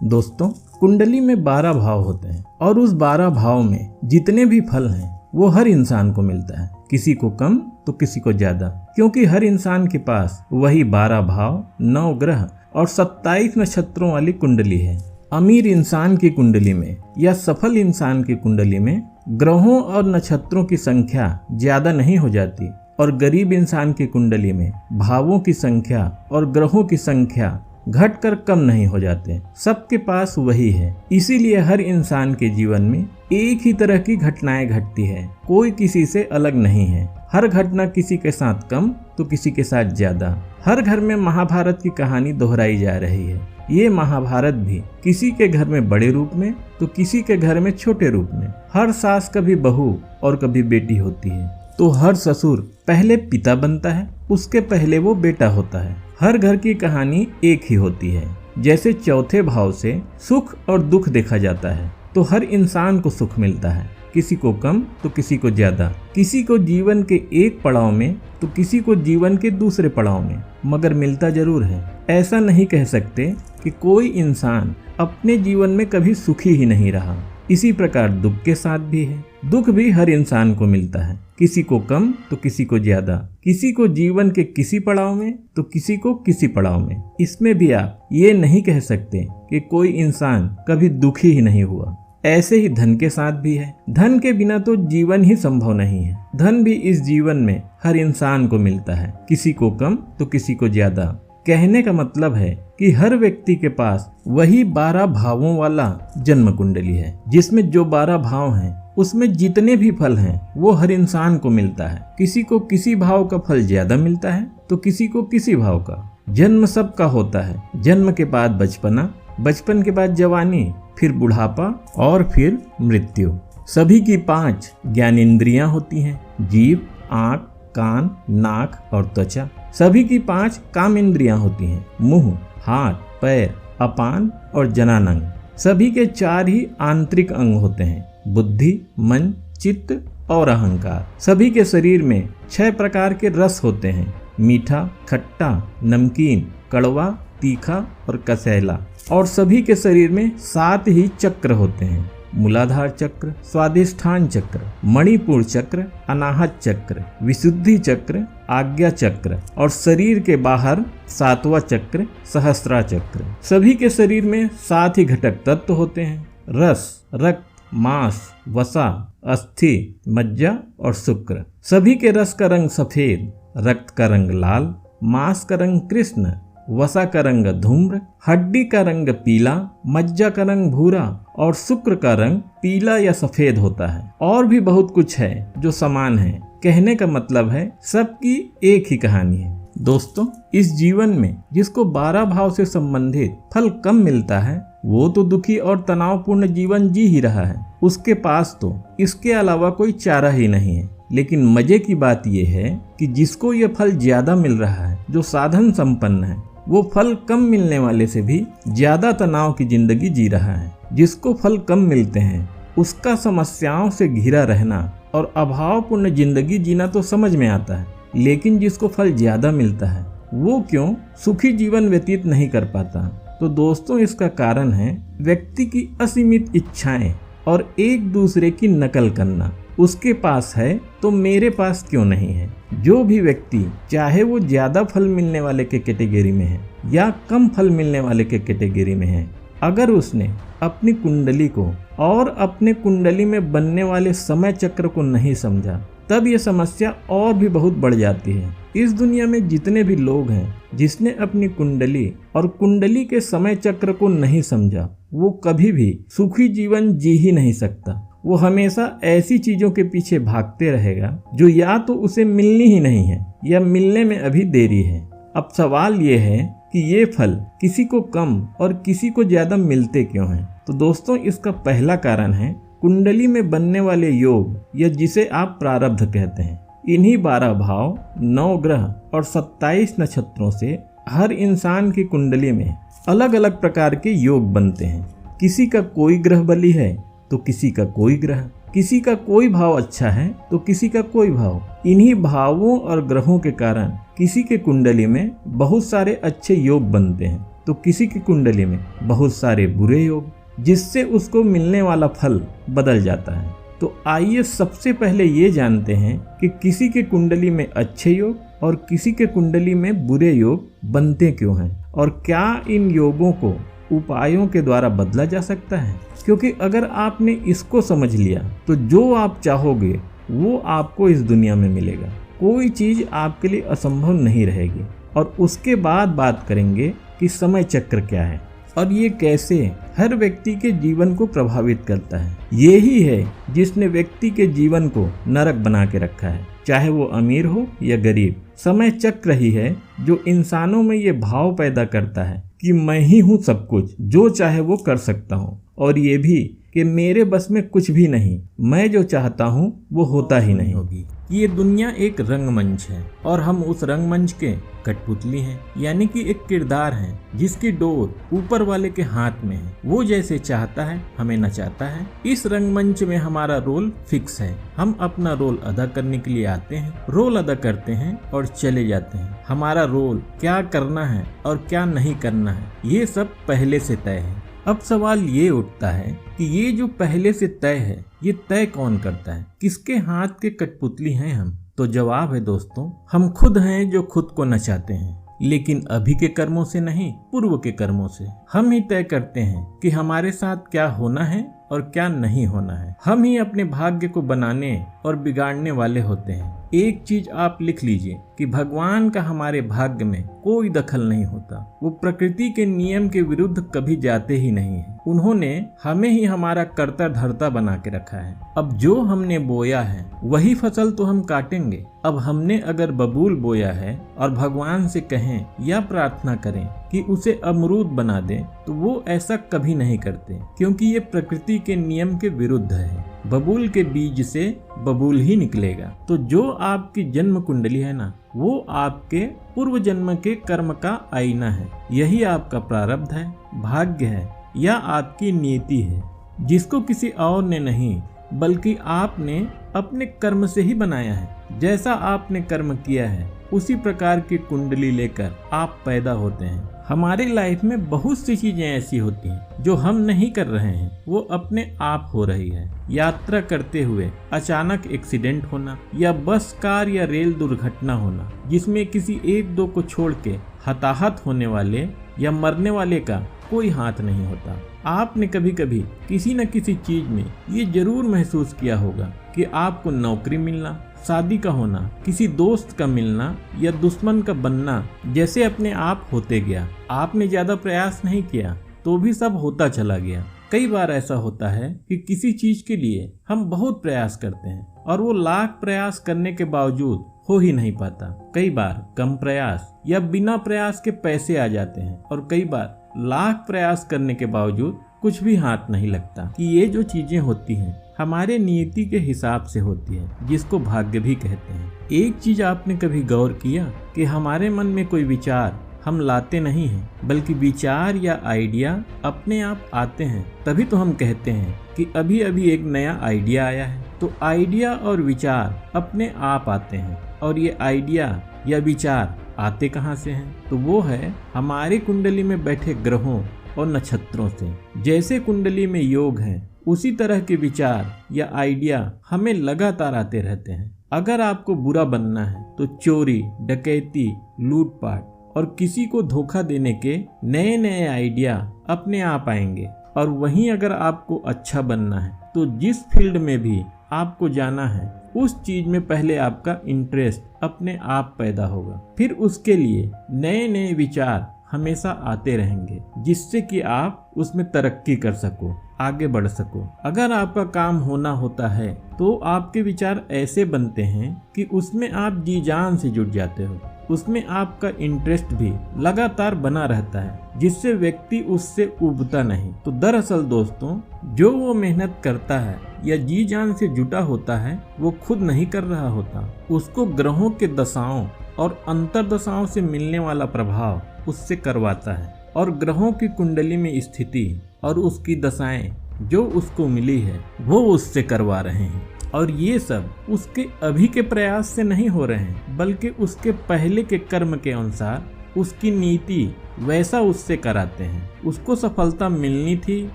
दोस्तों, कुंडली में 12 भाव होते हैं और उस 12 भाव में जितने भी फल हैं वो हर इंसान को मिलता है, किसी को कम तो किसी को ज्यादा, क्योंकि हर इंसान के पास वही 12 भाव, 9 ग्रह और 27 नक्षत्रों वाली कुंडली है। अमीर इंसान की कुंडली में या सफल इंसान की कुंडली में ग्रहों और नक्षत्रों की संख्या ज्यादा नहीं हो जाती और गरीब इंसान की कुंडली में भावों की संख्या और ग्रहों की संख्या घटकर कम नहीं हो जाते। सबके पास वही है, इसीलिए हर इंसान के जीवन में एक ही तरह की घटनाएं घटती है, कोई किसी से अलग नहीं है। हर घटना किसी के साथ कम तो किसी के साथ ज्यादा। हर घर में महाभारत की कहानी दोहराई जा रही है। ये महाभारत भी किसी के घर में बड़े रूप में तो किसी के घर में छोटे रूप में। हर सास कभी बहू और कभी बेटी होती है, तो हर ससुर पहले पिता बनता है, उसके पहले वो बेटा होता है। हर घर की कहानी एक ही होती है। जैसे चौथे भाव से सुख और दुख देखा जाता है, तो हर इंसान को सुख मिलता है, किसी को कम तो किसी को ज्यादा, किसी को जीवन के एक पड़ाव में तो किसी को जीवन के दूसरे पड़ाव में, मगर मिलता जरूर है। ऐसा नहीं कह सकते कि कोई इंसान अपने जीवन में कभी सुखी ही नहीं रहा। इसी प्रकार दुख के साथ भी है। दुख भी हर इंसान को मिलता है, किसी को कम तो किसी को ज्यादा, किसी को जीवन के किसी पड़ाव में तो किसी को किसी पड़ाव में। इसमें भी आप ये नहीं कह सकते कि कोई इंसान कभी दुखी ही नहीं हुआ। ऐसे ही धन के साथ भी है। धन के बिना तो जीवन ही संभव नहीं है। धन भी इस जीवन में हर इंसान को मिलता है, किसी को कम तो किसी को ज्यादा। कहने का मतलब है कि हर व्यक्ति के पास वही 12 भावों वाला जन्म कुंडली है, जिसमें जो 12 भाव हैं उसमें जितने भी फल हैं वो हर इंसान को मिलता है। किसी को किसी भाव का फल ज्यादा मिलता है तो किसी को किसी भाव का। जन्म सबका होता है। जन्म के बाद बचपना, बचपन के बाद जवानी, फिर बुढ़ापा और फिर मृत्यु। सभी की 5 ज्ञानेंद्रियां होती हैं, जीभ, आँख, कान, नाक और त्वचा। सभी की 5 काम इंद्रियां होती हैं, मुंह, हाथ, पैर, अपान और जनानंग। सभी के 4 ही आंतरिक अंग होते हैं, बुद्धि, मन, चित्त और अहंकार। सभी के शरीर में 6 प्रकार के रस होते हैं, मीठा, खट्टा, नमकीन, कड़वा, तीखा और कसैला। और सभी के शरीर में 7 ही चक्र होते हैं, मूलाधार चक्र, स्वादिष्ठान चक्र, मणिपुर चक्र, अनाहत चक्र, विशुद्धि चक्र, आज्ञा चक्र और शरीर के बाहर 7वां चक्र, सहस्त्रा चक्र। सभी के शरीर में 7 ही घटक तत्व होते हैं, रस, रक्त, मांस, वसा, अस्थि, मज्जा और शुक्र। सभी के रस का रंग सफेद, रक्त का रंग लाल, मांस का रंग कृष्ण, वसा का रंग धूम्र, हड्डी का रंग पीला, मज्जा का रंग भूरा और शुक्र का रंग पीला या सफेद होता है। और भी बहुत कुछ है जो समान है। कहने का मतलब है सबकी एक ही कहानी है। दोस्तों, इस जीवन में जिसको 12 भाव से संबंधित फल कम मिलता है वो तो दुखी और तनावपूर्ण जीवन जी ही रहा है। उसके पास तो इसके अलावा कोई चारा ही नहीं है। लेकिन मजे की बात यह है कि जिसको ये फल ज्यादा मिल रहा है, जो साधन संपन्न है, वो फल कम मिलने वाले से भी ज्यादा तनाव की जिंदगी जी रहा है। जिसको फल कम मिलते हैं उसका समस्याओं से घिरा रहना और अभावपूर्ण जिंदगी जीना तो समझ में आता है, लेकिन जिसको फल ज्यादा मिलता है वो क्यों सुखी जीवन व्यतीत नहीं कर पाता? तो दोस्तों, इसका कारण है व्यक्ति की असीमित इच्छाएं और एक दूसरे की नकल करना। उसके पास है तो मेरे पास क्यों नहीं है? जो भी व्यक्ति, चाहे वो ज्यादा फल मिलने वाले के कैटेगरी में है या कम फल मिलने वाले के कैटेगरी में है, अगर उसने अपनी कुंडली को और अपने कुंडली में बनने वाले समय चक्र को नहीं समझा, तब ये समस्या और भी बहुत बढ़ जाती है। इस दुनिया में जितने भी लोग हैं, जिसने अपनी कुंडली और कुंडली के समय चक्र को नहीं समझा, वो कभी भी सुखी जीवन जी ही नहीं सकता। वो हमेशा ऐसी चीजों के पीछे भागते रहेगा जो या तो उसे मिलनी ही नहीं है या मिलने में अभी देरी है। अब सवाल ये है कि ये फल किसी को कम और किसी को ज्यादा मिलते क्यों हैं? तो दोस्तों, इसका पहला कारण है कुंडली में बनने वाले योग या जिसे आप प्रारब्ध कहते हैं। इन्हीं 12 भाव, 9 ग्रह और 27 नक्षत्रों से हर इंसान की कुंडली में अलग अलग प्रकार के योग बनते हैं। किसी का कोई ग्रह बली है तो किसी का कोई ग्रह, किसी का कोई भाव अच्छा है तो किसी का कोई भाव। इन्हीं भावों और ग्रहों के कारण किसी के कुंडली में बहुत सारे अच्छे योग बनते हैं तो किसी की कुंडली में बहुत सारे बुरे योग, जिससे उसको मिलने वाला फल बदल जाता है। तो आइए सबसे पहले ये जानते हैं कि किसी के कुंडली में अच्छे योग और किसी के कुंडली में बुरे योग बनते क्यों हैं, और क्या इन योगों को उपायों के द्वारा बदला जा सकता है। क्योंकि अगर आपने इसको समझ लिया तो जो आप चाहोगे वो आपको इस दुनिया में मिलेगा। कोई चीज़ आपके लिए असंभव नहीं रहेगी। और उसके बाद बात करेंगे कि समय चक्र क्या है और ये कैसे हर व्यक्ति के जीवन को प्रभावित करता है। यही है जिसने व्यक्ति के जीवन को नरक बना के रखा है, चाहे वो अमीर हो या गरीब। समय चक्र ही है जो इंसानों में ये भाव पैदा करता है कि मैं ही हूँ सब कुछ, जो चाहे वो कर सकता हूँ, और ये भी कि मेरे बस में कुछ भी नहीं, मैं जो चाहता हूँ वो होता ही नहीं होगी। ये दुनिया एक रंगमंच है और हम उस रंगमंच के कठपुतली हैं, यानी कि एक किरदार है जिसकी डोर ऊपर वाले के हाथ में है। वो जैसे चाहता है हमें नचाता है। इस रंगमंच में हमारा रोल फिक्स है। हम अपना रोल अदा करने के लिए आते हैं, रोल अदा करते हैं और चले जाते हैं। हमारा रोल क्या करना है और क्या नहीं करना है ये सब पहले से तय है। अब सवाल ये उठता है कि ये जो पहले से तय है ये तय कौन करता है, किसके हाथ के कठपुतली हैं हम। तो जवाब है दोस्तों, हम खुद हैं जो खुद को नचाते हैं, लेकिन अभी के कर्मों से नहीं, पूर्व के कर्मों से। हम ही तय करते हैं कि हमारे साथ क्या होना है और क्या नहीं होना है। हम ही अपने भाग्य को बनाने और बिगाड़ने वाले होते हैं। एक चीज आप लिख लीजिए कि भगवान का हमारे भाग्य में कोई दखल नहीं होता। वो प्रकृति के नियम के विरुद्ध कभी जाते ही नहीं है। उन्होंने हमें ही हमारा कर्ता धर्ता बना के रखा है। अब जो हमने बोया है वही फसल तो हम काटेंगे। अब हमने अगर बबूल बोया है और भगवान से कहें या प्रार्थना करें कि उसे अमरूद बना दे, तो वो ऐसा कभी नहीं करते, क्योंकि ये प्रकृति के नियम के विरुद्ध है। बबूल के बीज से बबूल ही निकलेगा। तो जो आपकी जन्म कुंडली है ना, वो आपके पूर्व जन्म के कर्म का आईना है। यही आपका प्रारब्ध है, भाग्य है या आपकी नीति है, जिसको किसी और ने नहीं बल्कि आपने अपने कर्म से ही बनाया है। जैसा आपने कर्म किया है उसी प्रकार की कुंडली लेकर आप पैदा होते हैं। हमारी लाइफ में बहुत सी चीजें ऐसी होती हैं जो हम नहीं कर रहे हैं, वो अपने आप हो रही है। यात्रा करते हुए अचानक एक्सीडेंट होना, या बस, कार या रेल दुर्घटना होना, जिसमें किसी एक दो को छोड़ के हताहत होने वाले या मरने वाले का कोई हाथ नहीं होता। आपने कभी कभी किसी न किसी चीज में ये जरूर महसूस किया होगा कि आपको नौकरी मिलना, शादी का होना, किसी दोस्त का मिलना या दुश्मन का बनना जैसे अपने आप होते गया। आपने ज्यादा प्रयास नहीं किया तो भी सब होता चला गया। कई बार ऐसा होता है कि किसी चीज के लिए हम बहुत प्रयास करते हैं और वो लाख प्रयास करने के बावजूद हो ही नहीं पाता। कई बार कम प्रयास या बिना प्रयास के पैसे आ जाते हैं, और कई बार लाख प्रयास करने के बावजूद कुछ भी हाथ नहीं लगता। कि ये जो चीजें होती हैं हमारे नियति के हिसाब से होती है, जिसको भाग्य भी कहते हैं। एक चीज आपने कभी गौर किया कि हमारे मन में कोई विचार हम लाते नहीं हैं, बल्कि विचार या आइडिया अपने आप आते हैं। तभी तो हम कहते हैं कि अभी अभी एक नया आइडिया आया है। तो आइडिया और विचार अपने आप आते हैं, और ये आइडिया या विचार आते कहाँ से हैं? तो वो है हमारी कुंडली में बैठे ग्रहों और नक्षत्रों से। जैसे कुंडली में योग है, उसी तरह के विचार या आइडिया हमें लगातार आते रहते हैं। अगर आपको बुरा बनना है तो चोरी, डकैती, लूटपाट और किसी को धोखा देने के नए नए आइडिया अपने आप आएंगे। और वहीं अगर आपको अच्छा बनना है तो जिस फील्ड में भी आपको जाना है उस चीज में पहले आपका इंटरेस्ट अपने आप पैदा होगा। फिर उसके लिए नए नए विचार हमेशा आते रहेंगे, जिससे कि आप उसमें तरक्की कर सको, आगे बढ़ सको। अगर आपका काम होना होता है तो आपके विचार ऐसे बनते हैं कि उसमें आप जी जान से जुट जाते हो। उसमें आपका इंटरेस्ट भी लगातार बना रहता है, जिससे व्यक्ति उससे उबता नहीं। तो दरअसल दोस्तों, जो वो मेहनत करता है या जी जान से जुटा होता है वो खुद नहीं कर रहा होता। उसको ग्रहों के दशाओं और अंतर्दशाओं से मिलने वाला प्रभाव उससे करवाता है, और ग्रहों की कुंडली में स्थिति और उसकी दशाएं जो उसको मिली है वो उससे करवा रहे हैं। और ये सब उसके अभी के प्रयास से नहीं हो रहे हैं, बल्कि उसके पहले के कर्म के अनुसार उसकी नीति वैसा उससे कराते हैं। उसको सफलता मिलनी थी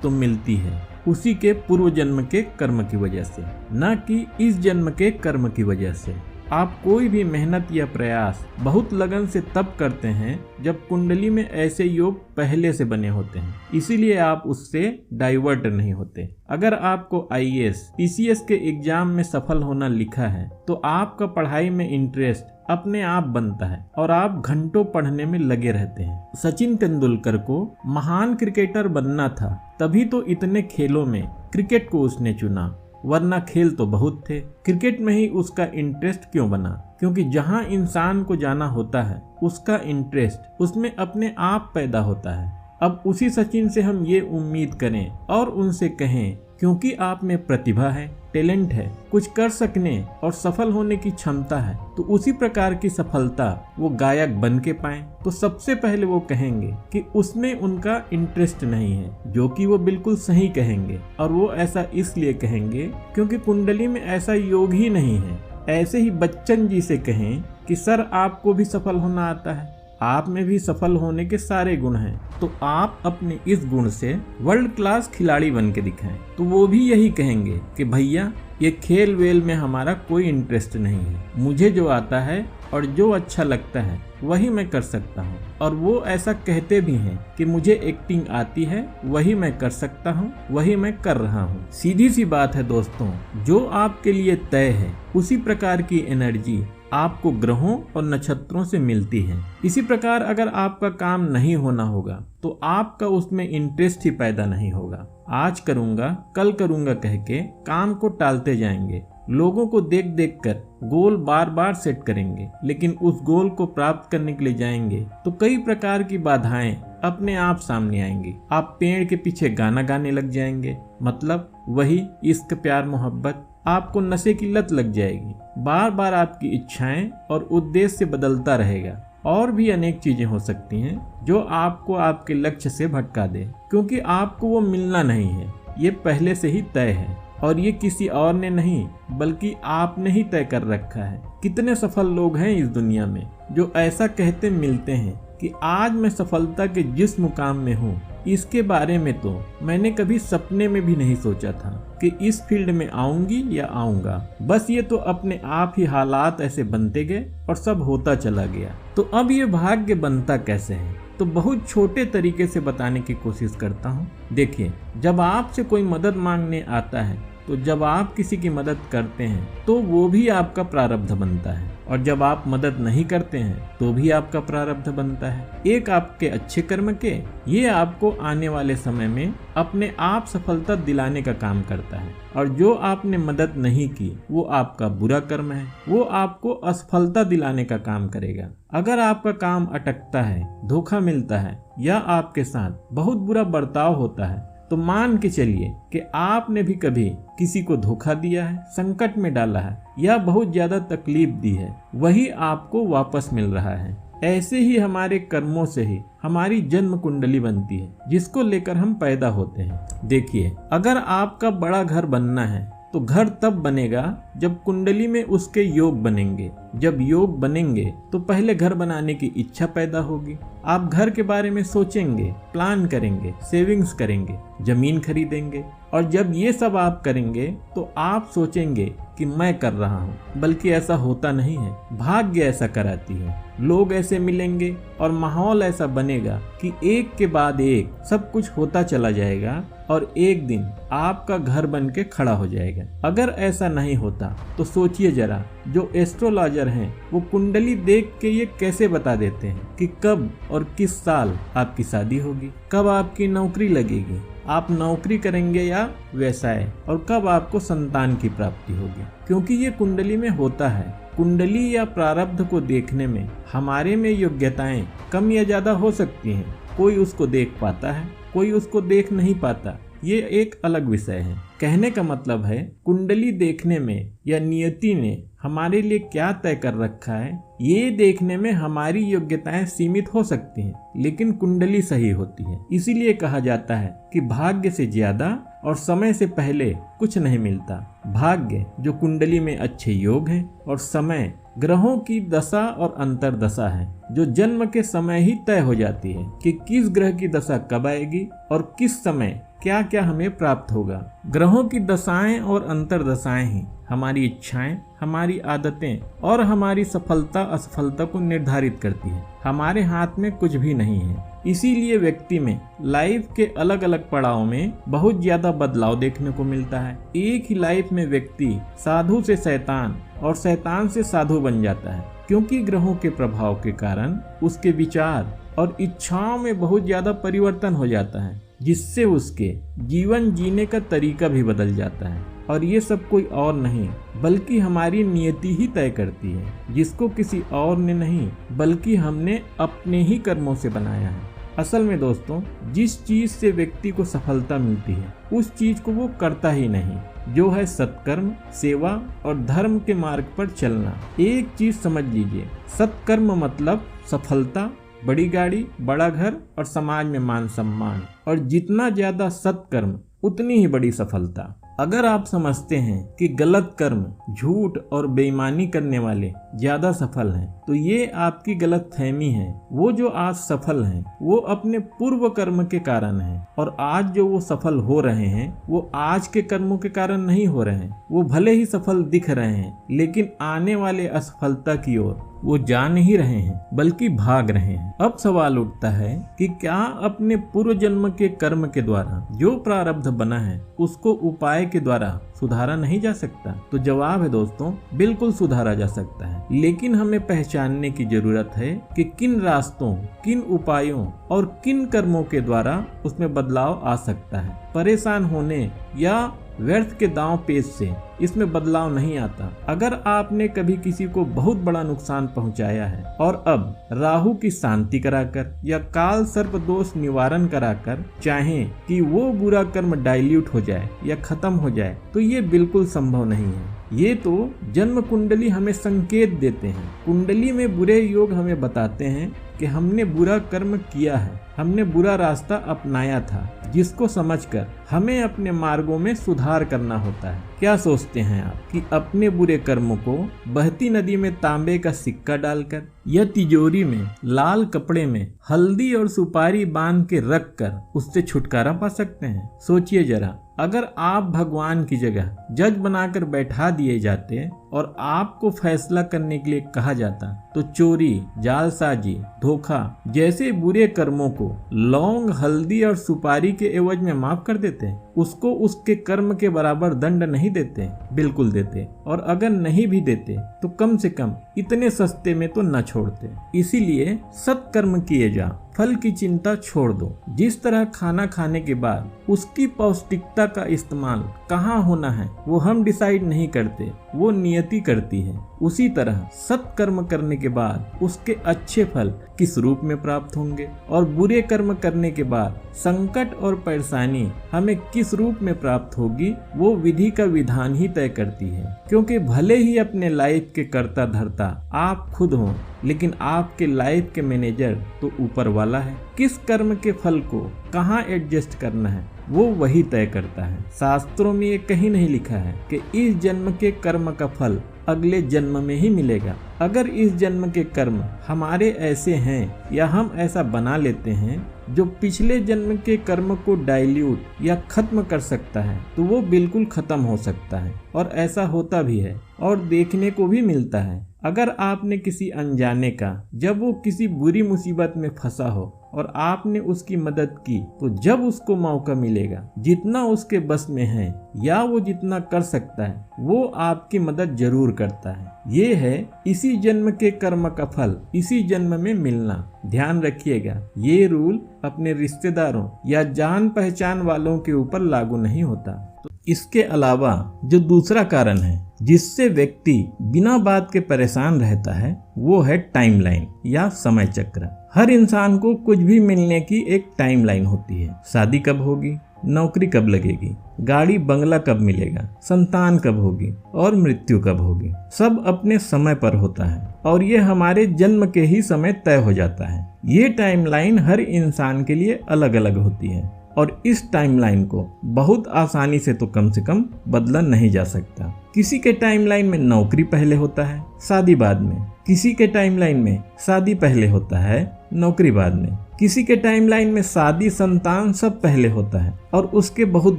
तो मिलती है उसी के पूर्व जन्म के कर्म की वजह से, न कि इस जन्म के कर्म की वजह से। आप कोई भी मेहनत या प्रयास बहुत लगन से तब करते हैं जब कुंडली में ऐसे योग पहले से बने होते हैं, इसीलिए आप उससे डाइवर्ट नहीं होते। अगर आपको IAS, PCS के एग्जाम में सफल होना लिखा है तो आपका पढ़ाई में इंटरेस्ट अपने आप बनता है और आप घंटों पढ़ने में लगे रहते हैं। सचिन तेंदुलकर को महान क्रिकेटर बनना था, तभी तो इतने खेलों में क्रिकेट को उसने चुना, वरना खेल तो बहुत थे। क्रिकेट में ही उसका इंटरेस्ट क्यों बना? क्योंकि जहां इंसान को जाना होता है उसका इंटरेस्ट उसमें अपने आप पैदा होता है। अब उसी सचिन से हम ये उम्मीद करें और उनसे कहें क्योंकि आप में प्रतिभा है, टैलेंट है, कुछ कर सकने और सफल होने की क्षमता है, तो उसी प्रकार की सफलता वो गायक बन के पाएं, तो सबसे पहले वो कहेंगे कि उसमें उनका इंटरेस्ट नहीं है, जो कि वो बिल्कुल सही कहेंगे। और वो ऐसा इसलिए कहेंगे क्योंकि कुंडली में ऐसा योग ही नहीं है। ऐसे ही बच्चन जी से कहें कि सर आपको भी सफल होना आता है, आप में भी सफल होने के सारे गुण हैं, तो आप अपने इस गुण से वर्ल्ड क्लास खिलाड़ी बन के दिखाएं, तो वो भी यही कहेंगे कि भैया ये खेल वेल में हमारा कोई इंटरेस्ट नहीं है, मुझे जो आता है और जो अच्छा लगता है वही मैं कर सकता हूँ। और वो ऐसा कहते भी हैं कि मुझे एक्टिंग आती है, वही मैं कर सकता हूँ, वही मैं कर रहा हूँ। सीधी सी बात है दोस्तों, जो आपके लिए तय है उसी प्रकार की एनर्जी आपको ग्रहों और नक्षत्रों से मिलती है। इसी प्रकार अगर आपका काम नहीं होना होगा तो आपका उसमें इंटरेस्ट ही पैदा नहीं होगा। आज करूँगा कल करूँगा कह के काम को टालते जाएंगे, लोगों को देख देख कर गोल बार बार सेट करेंगे, लेकिन उस गोल को प्राप्त करने के लिए जाएंगे तो कई प्रकार की बाधाएं अपने आप सामने आएंगी। आप पेड़ के पीछे गाना गाने लग जाएंगे, मतलब वही इश्क प्यार मोहब्बत। आपको नशे की लत लग जाएगी, बार बार आपकी इच्छाएं और उद्देश्य बदलता रहेगा। और भी अनेक चीजें हो सकती हैं जो आपको आपके लक्ष्य से भटका दे, क्योंकि आपको वो मिलना नहीं है, ये पहले से ही तय है। और ये किसी और ने नहीं बल्कि आपने ही तय कर रखा है। कितने सफल लोग हैं इस दुनिया में जो ऐसा कहते मिलते हैं कि आज मैं सफलता के जिस मुकाम में हूँ, इसके बारे में तो मैंने कभी सपने में भी नहीं सोचा था कि इस फील्ड में आऊंगी या आऊंगा। बस ये तो अपने आप ही हालात ऐसे बनते गए और सब होता चला गया। तो अब ये भाग्य बनता कैसे है, तो बहुत छोटे तरीके से बताने की कोशिश करता हूँ। देखिए, जब आपसे कोई मदद मांगने आता है, तो जब आप किसी की मदद करते हैं तो वो भी आपका प्रारब्ध बनता है, और जब आप मदद नहीं करते हैं तो भी आपका प्रारब्ध बनता है। एक आपके अच्छे कर्म के, ये आपको आने वाले समय में अपने आप सफलता दिलाने का काम करता है, और जो आपने मदद नहीं की वो आपका बुरा कर्म है, वो आपको असफलता दिलाने का काम करेगा। अगर आपका काम अटकता है, धोखा मिलता है या आपके साथ बहुत बुरा बर्ताव होता है, तो मान के चलिए कि आपने भी कभी किसी को धोखा दिया है, संकट में डाला है या बहुत ज्यादा तकलीफ दी है, वही आपको वापस मिल रहा है। ऐसे ही हमारे कर्मों से ही हमारी जन्म कुंडली बनती है, जिसको लेकर हम पैदा होते हैं। देखिए, अगर आपका बड़ा घर बनना है तो घर तब बनेगा जब कुंडली में उसके योग बनेंगे। जब योग बनेंगे तो पहले घर बनाने की इच्छा पैदा होगी। आप घर के बारे में सोचेंगे, प्लान करेंगे, सेविंग्स करेंगे, जमीन खरीदेंगे, और जब ये सब आप करेंगे तो आप सोचेंगे कि मैं कर रहा हूँ, बल्कि ऐसा होता नहीं है, भाग्य ऐसा कराती है। लोग ऐसे मिलेंगे और माहौल ऐसा बनेगा कि एक के बाद एक सब कुछ होता चला जाएगा और एक दिन आपका घर बन के खड़ा हो जाएगा। अगर ऐसा नहीं होता तो सोचिए जरा, जो एस्ट्रोलॉजर हैं वो कुंडली देख के ये कैसे बता देते हैं कि कब और किस साल आपकी शादी होगी, कब आपकी नौकरी लगेगी, आप नौकरी करेंगे या व्यवसाय, और कब आपको संतान की प्राप्ति होगी, क्योंकि ये कुंडली में होता है। कुंडली या प्रारब्ध को देखने में हमारे में योग्यताएं कम या ज्यादा हो सकती हैं। कोई उसको देख पाता है, कोई उसको देख नहीं पाता, ये एक अलग विषय है। कहने का मतलब है, कुंडली देखने में या नियति ने हमारे लिए क्या तय कर रखा है, ये देखने में हमारी योग्यताएं सीमित हो सकती हैं, लेकिन कुंडली सही होती है। इसीलिए कहा जाता है कि भाग्य से ज्यादा और समय से पहले कुछ नहीं मिलता। भाग्य जो कुंडली में अच्छे योग हैं और समय ग्रहों की दशा और अंतर्दशा है जो जन्म के समय ही तय हो जाती है कि किस ग्रह की दशा कब आएगी और किस समय क्या क्या हमें प्राप्त होगा। ग्रहों की दशाएं और अंतर्दशाएं ही हमारी इच्छाएं, हमारी आदतें और हमारी सफलता असफलता को निर्धारित करती है। हमारे हाथ में कुछ भी नहीं है। इसीलिए व्यक्ति में लाइफ के अलग अलग पड़ाव में बहुत ज्यादा बदलाव देखने को मिलता है। एक ही लाइफ में व्यक्ति साधु से शैतान और शैतान से साधु बन जाता है, क्योंकि ग्रहों के प्रभाव के कारण उसके विचार और इच्छाओं में बहुत ज्यादा परिवर्तन हो जाता है, जिससे उसके जीवन जीने का तरीका भी बदल जाता है। और ये सब कोई और नहीं बल्कि हमारी नियति ही तय करती है, जिसको किसी और ने नहीं बल्कि हमने अपने ही कर्मों से बनाया है। असल में दोस्तों, जिस चीज से व्यक्ति को सफलता मिलती है उस चीज को वो करता ही नहीं, जो है सत्कर्म, सेवा और धर्म के मार्ग पर चलना। एक चीज समझ लीजिए, सत्कर्म मतलब सफलता, बड़ी गाड़ी, बड़ा घर और समाज में मान सम्मान। और जितना ज्यादा सत्कर्म उतनी ही बड़ी सफलता। अगर आप समझते हैं कि गलत कर्म, झूठ और बेईमानी करने वाले ज्यादा सफल हैं, तो ये आपकी गलत फहमी है। वो जो आज सफल हैं वो अपने पूर्व कर्म के कारण हैं, और आज जो वो सफल हो रहे हैं वो आज के कर्मों के कारण नहीं हो रहे हैं। वो भले ही सफल दिख रहे हैं, लेकिन आने वाले असफलता की ओर वो जा नहीं रहे हैं बल्कि भाग रहे हैं। अब सवाल उठता है कि क्या अपने पूर्व जन्म के कर्म के द्वारा जो प्रारब्ध बना है उसको उपाय के द्वारा सुधारा नहीं जा सकता? तो जवाब है दोस्तों, बिल्कुल सुधारा जा सकता है, लेकिन हमें पहचानने की जरूरत है कि किन रास्तों, किन उपायों और किन कर्मों के द्वारा उसमें बदलाव आ सकता है। परेशान होने या व्यर्थ के दांव पेच से इसमें बदलाव नहीं आता। अगर आपने कभी किसी को बहुत बड़ा नुकसान पहुंचाया है और अब राहु की शांति कराकर या काल सर्प दोष निवारण कराकर चाहें कि वो बुरा कर्म डाइल्यूट हो जाए या खत्म हो जाए, तो ये बिल्कुल संभव नहीं है। ये तो जन्म कुंडली हमें संकेत देते हैं। कुंडली में बुरे योग हमें बताते हैं कि हमने बुरा कर्म किया है, हमने बुरा रास्ता अपनाया था, जिसको समझकर हमें अपने मार्गों में सुधार करना होता है। क्या सोचते हैं आप कि अपने बुरे कर्मों को बहती नदी में तांबे का सिक्का डालकर या तिजोरी में लाल कपड़े में हल्दी और सुपारी बांध के रख कर उससे छुटकारा पा सकते हैं? सोचिए जरा, अगर आप भगवान की जगह जज बनाकर बैठा दिए जाते और आपको फैसला करने के लिए कहा जाता, तो चोरी, जालसाजी, धोखा जैसे बुरे कर्मों को लौंग, हल्दी और सुपारी के एवज में माफ कर देते? उसको उसके कर्म के बराबर दंड नहीं देते? बिल्कुल देते। और अगर नहीं भी देते तो कम से कम इतने सस्ते में तो न छोड़ते। इसीलिए सत्कर्म किए जा, फल की चिंता छोड़ दो। जिस तरह खाना खाने के बाद उसकी पौष्टिकता का इस्तेमाल कहाँ होना है वो हम डिसाइड नहीं करते, वो नियति करती है। उसी तरह सत्कर्म करने के बाद उसके अच्छे फल किस रूप में प्राप्त होंगे और बुरे कर्म करने के बाद संकट और परेशानी हमें किस रूप में प्राप्त होगी, वो विधि का विधान ही तय करती है। क्योंकि भले ही अपने लाइफ के कर्ता धर्ता आप खुद हो, लेकिन आपके लाइफ के मैनेजर तो ऊपर वाला है। किस कर्म के फल को कहाँ एडजस्ट करना है वो वही तय करता है। शास्त्रों में ये कहीं नहीं लिखा है कि इस जन्म के कर्म का फल अगले जन्म में ही मिलेगा। अगर इस जन्म के कर्म हमारे ऐसे हैं या हम ऐसा बना लेते हैं जो पिछले जन्म के कर्म को डाइल्यूट या खत्म कर सकता है, तो वो बिल्कुल खत्म हो सकता है। और ऐसा होता भी है और देखने को भी मिलता है। अगर आपने किसी अनजाने का जब वो किसी बुरी मुसीबत में फंसा हो और आपने उसकी मदद की, तो जब उसको मौका मिलेगा, जितना उसके बस में है या वो जितना कर सकता है, वो आपकी मदद जरूर करता है। ये है इसी जन्म के कर्म का फल इसी जन्म में मिलना। ध्यान रखिएगा, ये रूल अपने रिश्तेदारों या जान पहचान वालों के ऊपर लागू नहीं होता। तो इसके अलावा जो दूसरा कारण है जिससे व्यक्ति बिना बात के परेशान रहता है, वो है टाइमलाइन या समय चक्र। हर इंसान को कुछ भी मिलने की एक टाइमलाइन होती है। शादी कब होगी, नौकरी कब लगेगी, गाड़ी बंगला कब मिलेगा, संतान कब होगी और मृत्यु कब होगी, सब अपने समय पर होता है और ये हमारे जन्म के ही समय तय हो जाता है। ये टाइमलाइन हर इंसान के लिए अलग अलग होती है और इस टाइमलाइन को बहुत आसानी से तो कम से कम बदला नहीं जा सकता। किसी के टाइमलाइन में नौकरी पहले होता है, शादी बाद में। किसी के टाइमलाइन में शादी पहले होता है, नौकरी बाद में। किसी के टाइमलाइन में शादी, संतान सब पहले होता है और उसके बहुत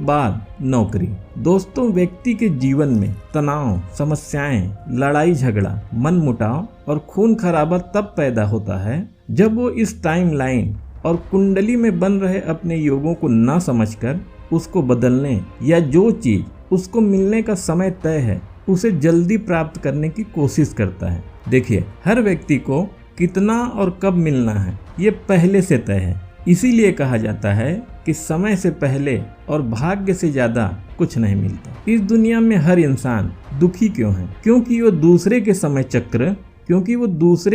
बाद नौकरी। दोस्तों, व्यक्ति के जीवन में तनाव, समस्याएं, लड़ाई झगड़ा, मनमुटाव और खून खराबा तब पैदा होता है जब वो इस टाइमलाइन और कुंडली में बन रहे अपने योगों को ना समझकर उसको बदलने या जो चीज उसको मिलने का समय तय है उसे जल्दी प्राप्त करने की कोशिश करता है। देखिए, हर व्यक्ति को कितना और कब मिलना है ये पहले से तय है। इसीलिए कहा जाता है कि समय से पहले और भाग्य से ज्यादा कुछ नहीं मिलता। इस दुनिया में हर इंसान दुखी क्यों है? क्योंकि वो दूसरे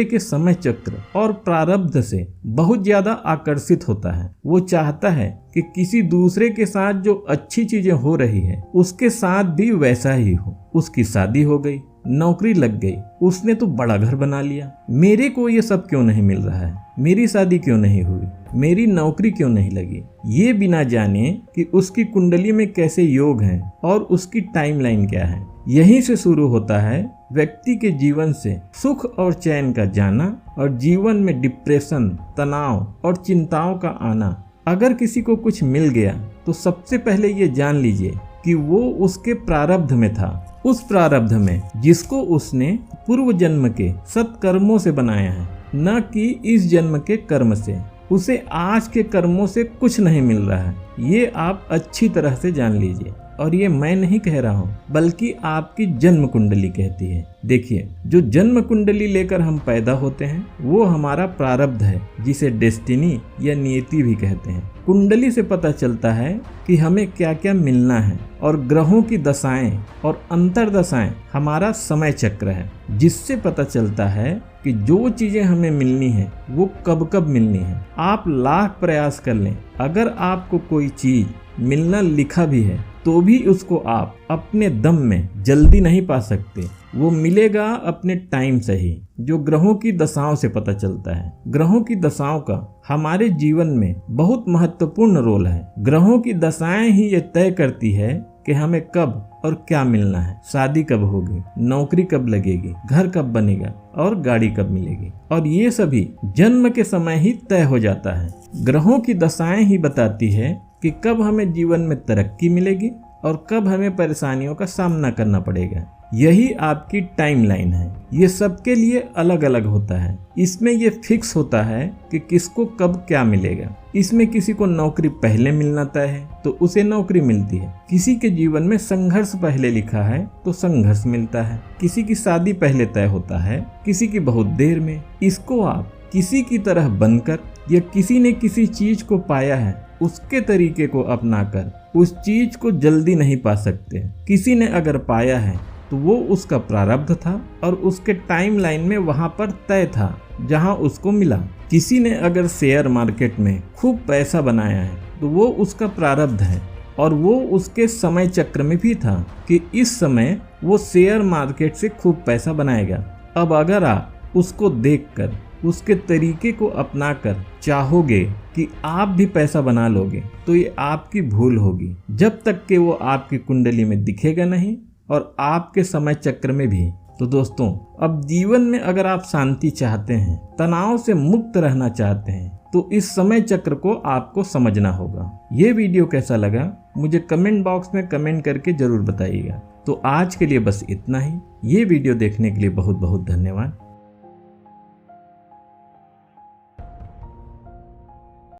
के समय चक्र और प्रारब्ध से बहुत ज्यादा आकर्षित होता है। वो चाहता है कि किसी दूसरे के साथ जो अच्छी चीजें हो रही है उसके साथ भी वैसा ही हो। उसकी शादी हो गई, नौकरी लग गई, उसने तो बड़ा घर बना लिया, मेरे को ये सब क्यों नहीं मिल रहा है? मेरी शादी क्यों नहीं हुई? मेरी नौकरी क्यों नहीं लगी? ये बिना जाने कि उसकी कुंडली में कैसे योग हैं और उसकी टाइमलाइन क्या है। यहीं से शुरू होता है व्यक्ति के जीवन से सुख और चैन का जाना और जीवन में डिप्रेशन, तनाव और चिंताओं का आना। अगर किसी को कुछ मिल गया तो सबसे पहले ये जान लीजिए कि वो उसके प्रारब्ध में था, उस प्रारब्ध में जिसको उसने पूर्व जन्म के सत्कर्मों से बनाया है, न कि इस जन्म के कर्म से। उसे आज के कर्मों से कुछ नहीं मिल रहा है, ये आप अच्छी तरह से जान लीजिए। और ये मैं नहीं कह रहा हूँ, बल्कि आपकी जन्म कुंडली कहती है। देखिए, जो जन्म कुंडली लेकर हम पैदा होते हैं वो हमारा प्रारब्ध है, जिसे डेस्टिनी या नियति भी कहते हैं। कुंडली से पता चलता है कि हमें क्या क्या मिलना है और ग्रहों की दशाएं और अंतरदशाएं हमारा समय चक्र है, जिससे पता चलता है कि जो चीजें हमें मिलनी है वो कब कब मिलनी है। आप लाख प्रयास कर लें, अगर आपको कोई चीज मिलना लिखा भी है तो भी उसको आप अपने दम में जल्दी नहीं पा सकते। वो मिलेगा अपने टाइम से ही, जो ग्रहों की दशाओं से पता चलता है। ग्रहों की दशाओं का हमारे जीवन में बहुत महत्वपूर्ण रोल है। ग्रहों की दशाएं ही ये तय करती है कि हमें कब और क्या मिलना है, शादी कब होगी, नौकरी कब लगेगी, घर कब बनेगा और गाड़ी कब मिलेगी। और ये सभी जन्म के समय ही तय हो जाता है। ग्रहों की दशाएं ही बताती है कि कब हमें जीवन में तरक्की मिलेगी और कब हमें परेशानियों का सामना करना पड़ेगा। यही आपकी टाइमलाइन है। ये सबके लिए अलग अलग होता है। इसमें ये फिक्स होता है कि किसको कब क्या मिलेगा। इसमें किसी को नौकरी पहले मिलना तय है तो उसे नौकरी मिलती है। किसी के जीवन में संघर्ष पहले लिखा है तो संघर्ष मिलता है। किसी की शादी पहले तय होता है, किसी की बहुत देर में। इसको आप किसी की तरह बनकर या किसी ने किसी चीज को पाया है उसके तरीके को अपनाकर उस चीज को जल्दी नहीं पा सकते। किसी ने अगर पाया है तो वो उसका प्रारब्ध था और उसके टाइमलाइन में वहां पर तय था जहां उसको मिला। किसी ने अगर शेयर मार्केट में खूब पैसा बनाया है तो वो उसका प्रारब्ध है और वो उसके समय चक्र में भी था कि इस समय वो शेयर मार्केट से खूब पैसा बनाएगा। अब अगर आप उसको देखकर उसके तरीके को अपनाकर चाहोगे कि आप भी पैसा बना लोगे तो ये आपकी भूल होगी, जब तक कि वो आपकी कुंडली में दिखेगा नहीं और आपके समय चक्र में भी। तो दोस्तों, अब जीवन में अगर आप शांति चाहते हैं, तनाव से मुक्त रहना चाहते हैं, तो इस समय चक्र को आपको समझना होगा। ये वीडियो कैसा लगा मुझे कमेंट बॉक्स में कमेंट करके जरूर बताइएगा। तो आज के लिए बस इतना ही। ये वीडियो देखने के लिए बहुत बहुत धन्यवाद।